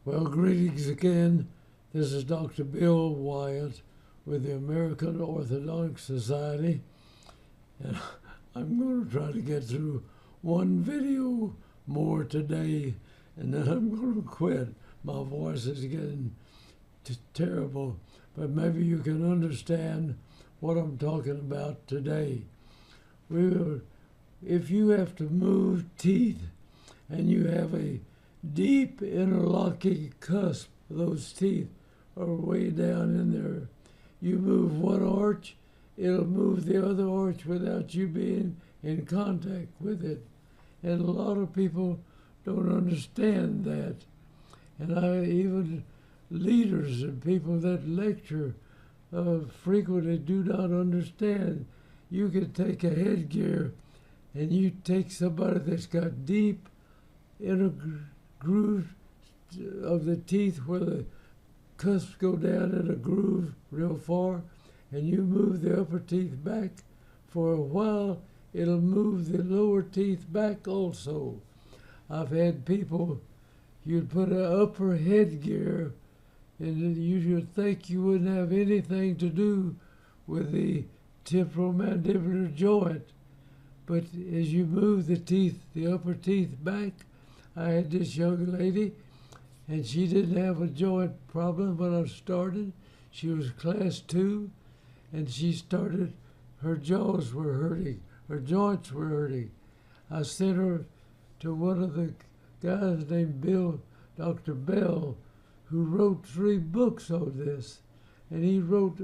Well, greetings again. This is Dr. Bill Wyatt with the American Orthodontic Society, and I'm going to try to get through one video more today, and then I'm going to quit. My voice is getting terrible, but maybe you can understand what I'm talking about today. If you have to move teeth and you have a deep interlocking cusp, those teeth are way down in there. You move one arch, it'll move the other arch without you being in contact with it. And a lot of people don't understand that. And even leaders and people that lecture frequently do not understand. You can take a headgear and you take somebody that's got deep inner groove of the teeth where the cusps go down in a groove real far, and you move the upper teeth back. For a while, it'll move the lower teeth back also. I've had people, you'd put an upper headgear, and you would think you wouldn't have anything to do with the temporomandibular joint. But as you move the teeth, the upper teeth back, I had this young lady, and she didn't have a joint problem when I started. She was class 2, and she started, her jaws were hurting, her joints were hurting. I sent her to one of the guys named Dr. Bell, who wrote 3 books on this. And he wrote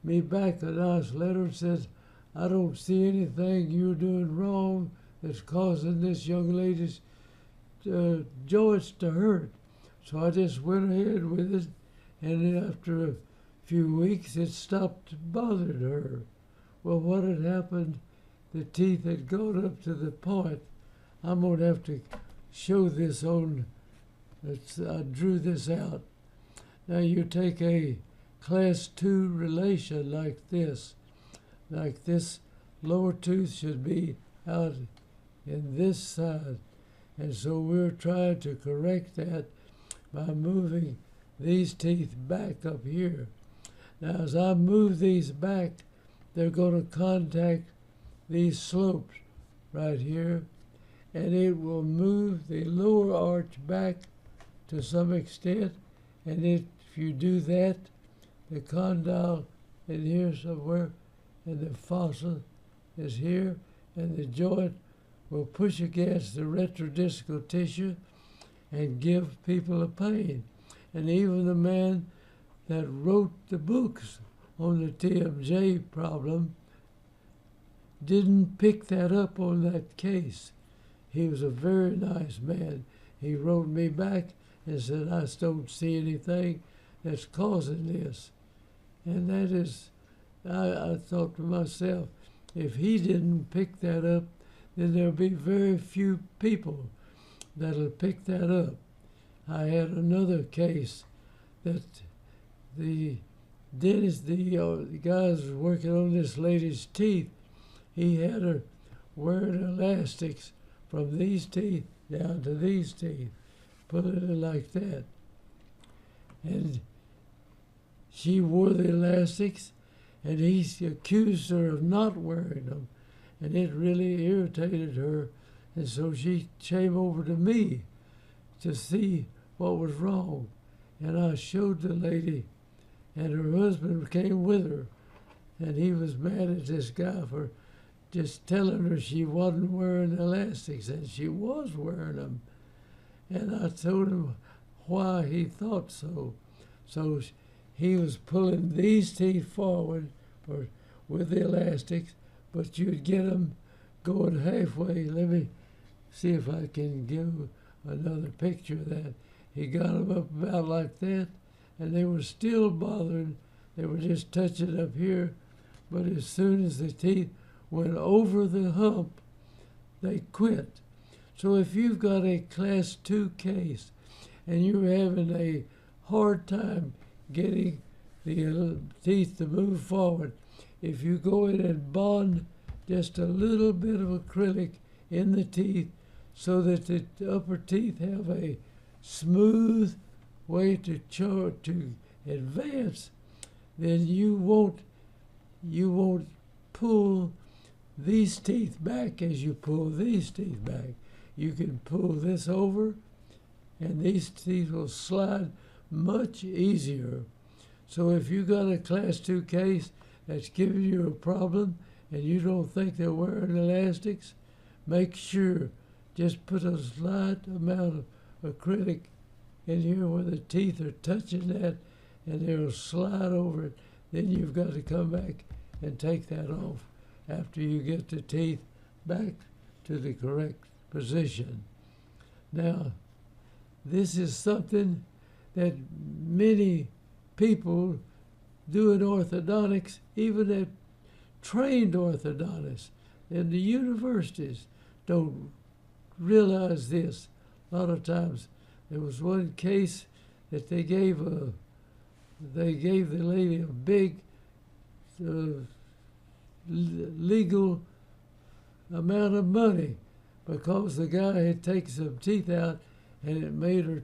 me back a nice letter and says, I don't see anything you're doing wrong that's causing this young lady's joints to hurt. So I just went ahead with it, and after a few weeks it stopped bothering her. Well, what had happened, the teeth had gone up to the point. I'm going to have to show this on, I drew this out. Now you take a class 2 relation like this lower tooth should be out in this side. And so we're trying to correct that by moving these teeth back up here. Now, as I move these back, they're going to contact these slopes right here, and it will move the lower arch back to some extent. And if you do that, the condyle is here somewhere, and the fossa is here, and the joint will push against the retrodiscal tissue and give people a pain. And even the man that wrote the books on the TMJ problem didn't pick that up on that case. He was a very nice man. He wrote me back and said, I don't see anything that's causing this. And that is, I thought to myself, if he didn't pick that up, then there'll be very few people that'll pick that up. I had another case that the dentist, the guys working on this lady's teeth, he had her wearing elastics from these teeth down to these teeth, pulling it like that. And she wore the elastics, and he accused her of not wearing them. And it really irritated her, and so she came over to me to see what was wrong. And I showed the lady, and her husband came with her, and he was mad at this guy for just telling her she wasn't wearing elastics, and she was wearing them. And I told him why he thought so. So he was pulling these teeth forward with the elastics, but you'd get them going halfway. Let me see if I can give another picture of that. He got them up about like that, and they were still bothering. They were just touching up here, but as soon as the teeth went over the hump, they quit. So if you've got a class 2 case and you're having a hard time getting the teeth to move forward, if you go in and bond just a little bit of acrylic in the teeth so that the upper teeth have a smooth way to advance, then you won't pull these teeth back as you pull these teeth back. You can pull this over, and these teeth will slide much easier. So if you got a class 2 case that's giving you a problem and you don't think they're wearing elastics, make sure just put a slight amount of acrylic in here where the teeth are touching that, and it'll slide over it. Then you've got to come back and take that off after you get the teeth back to the correct position. Now, this is something that many people do in orthodontics, even at trained orthodontists in the universities don't realize this. A lot of times, there was one case that they gave the lady a big legal amount of money because the guy had taken some teeth out and it made her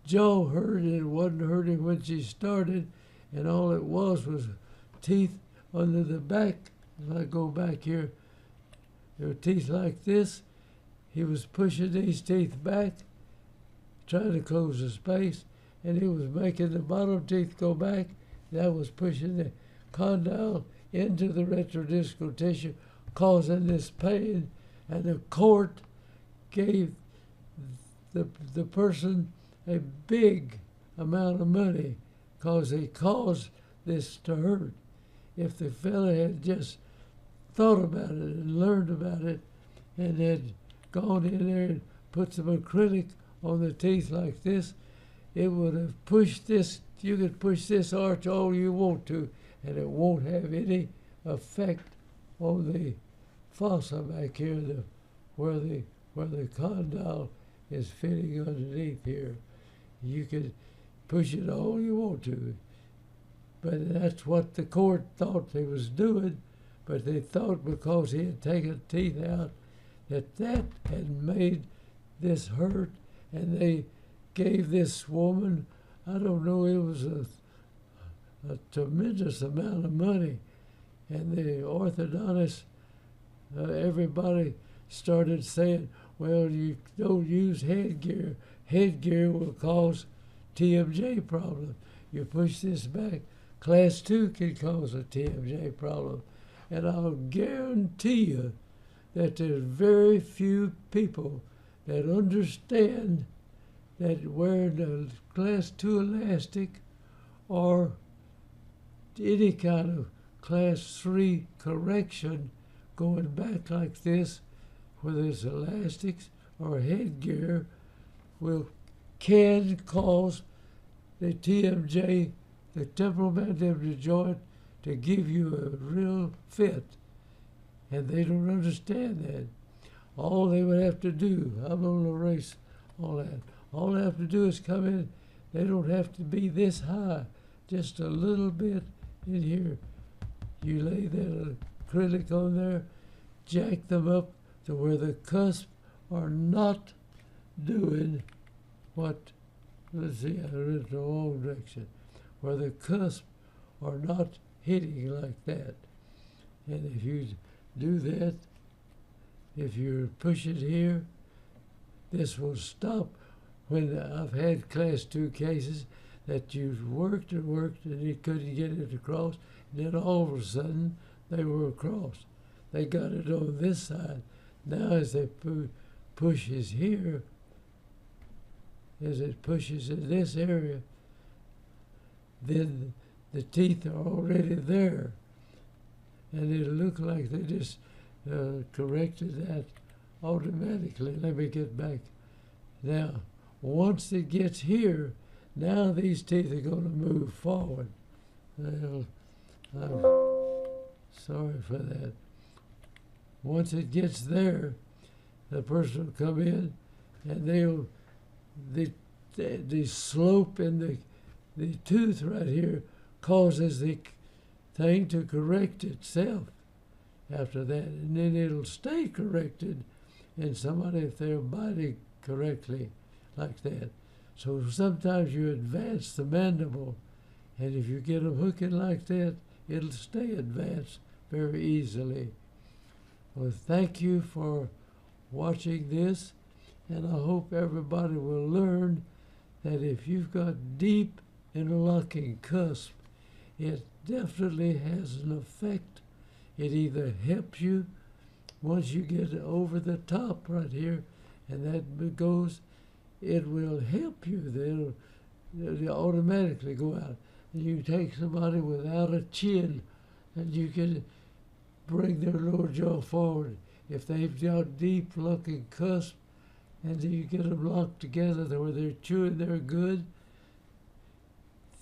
jaw hurt, and it wasn't hurting when she started, and all it was teeth under the back. If I go back here, there were teeth like this. He was pushing these teeth back, trying to close the space, and he was making the bottom teeth go back. That was pushing the condyle into the retrodiscal tissue, causing this pain, and the court gave the person a big amount of money because they caused this to hurt. If the fella had just thought about it and learned about it and had gone in there and put some acrylic on the teeth like this, it would have pushed this. You could push this arch all you want to, and it won't have any effect on the fossa back here, where the condyle is fitting underneath here. You could push it all you want to, but that's what the court thought they was doing. But they thought because he had taken teeth out that had made this hurt, and they gave this woman, I don't know, it was a tremendous amount of money. And the orthodontist, everybody started saying, well, you don't use headgear. Headgear will cause TMJ problem. You push this back. Class 2 can cause a TMJ problem. And I'll guarantee you that there's very few people that understand that wearing a class 2 elastic or any kind of class 3 correction going back like this, whether it's elastics or headgear, can cause the TMJ, the temporal mandibular joint, to give you a real fit. And they don't understand that. All they would have to do, I'm going to erase all that. All they have to do is come in. They don't have to be this high, just a little bit in here. You lay that acrylic on there, jack them up to where the cusp are not doing what, let's see, I read the wrong direction, where the cusp are not hitting like that. And if you do that, if you push it here, this will stop. When I've had class 2 cases that you worked and worked and you couldn't get it across, and then all of a sudden they were across. They got it on this side. Now as they pushes here, as it pushes in this area, then the teeth are already there. And it'll look like they just corrected that automatically. Let me get back. Now, once it gets here, now these teeth are going to move forward. Well, I'm sorry for that. Once it gets there, the person will come in, and the slope in the tooth right here causes the thing to correct itself after that, and then it'll stay corrected in somebody if they're biting correctly like that. So sometimes you advance the mandible, and if you get them hooking like that, it'll stay advanced very easily. Well, thank you for watching this, and I hope everybody will learn that if you've got deep interlocking cusp, it definitely has an effect. It either helps you once you get over the top right here, and that goes, it will help you. They'll automatically go out. And you take somebody without a chin, and you can bring their lower jaw forward. If they've got deep looking cusp, and you get them locked together where they're chewing, they're good,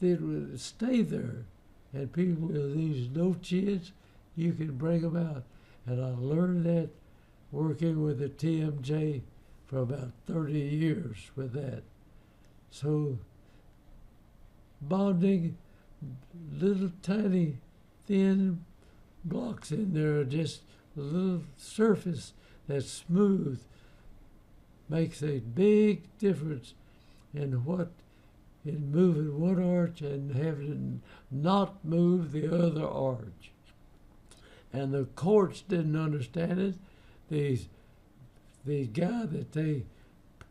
they will stay there. And people with these no chins, you can bring them out. And I learned that working with the TMJ for about 30 years with that. So bonding little tiny thin blocks in there, just a little surface that's smooth, makes a big difference in moving one arch and having not move the other arch. And the courts didn't understand it. The guy that they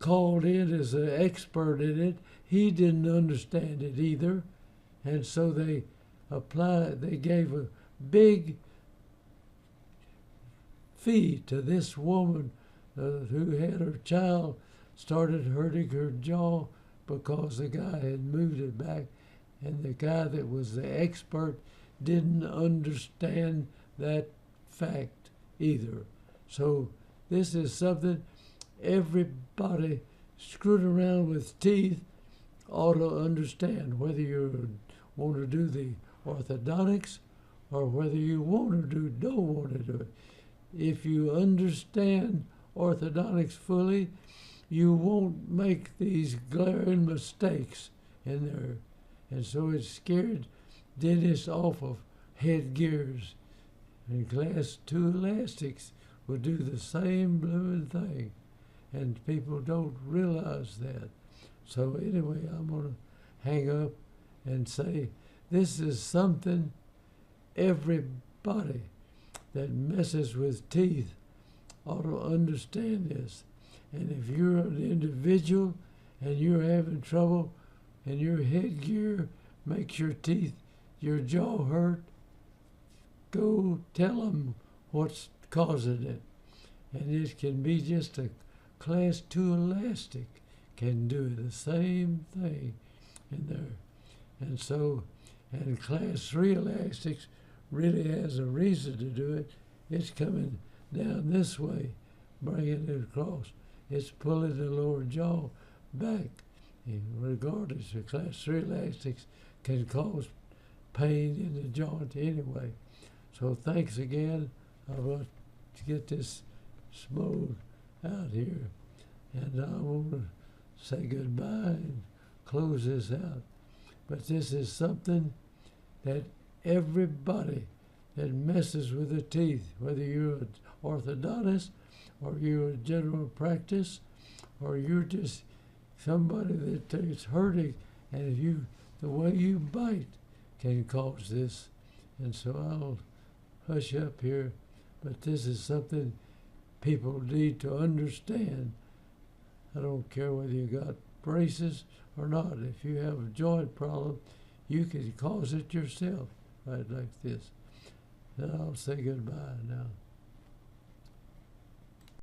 called in as an expert in it, he didn't understand it either. And so they gave a big fee to this woman who had her child started hurting her jaw because the guy had moved it back, and the guy that was the expert didn't understand that fact either. So this is something everybody screwed around with teeth ought to understand, whether you want to do the orthodontics or whether you don't want to do it. If you understand orthodontics fully, you won't make these glaring mistakes in there. And so it scared dentists off of headgears. And class 2 elastics will do the same blooming thing. And people don't realize that. So anyway, I'm going to hang up and say this is something everybody that messes with teeth ought to understand this. And if you're an individual and you're having trouble and your headgear makes your jaw hurt, go tell them what's causing it. And it can be just a class 2 elastic can do the same thing in there. And so, and class 3 elastics really has a reason to do it. It's coming down this way, bringing it across. It's pulling the lower jaw back. And regardless, the class 3 elastics can cause pain in the joint anyway. So thanks again. I want to get this smoke out here. And I want to say goodbye and close this out. But this is something that everybody that messes with the teeth, whether you're an orthodontist or you're a general practice or you're just somebody that is hurting, and if the way you bite can cause this. And so I'll hush up here, but this is something people need to understand. I don't care whether you got braces or not. If you have a joint problem, you can cause it yourself, right like this. Then I'll say goodbye now.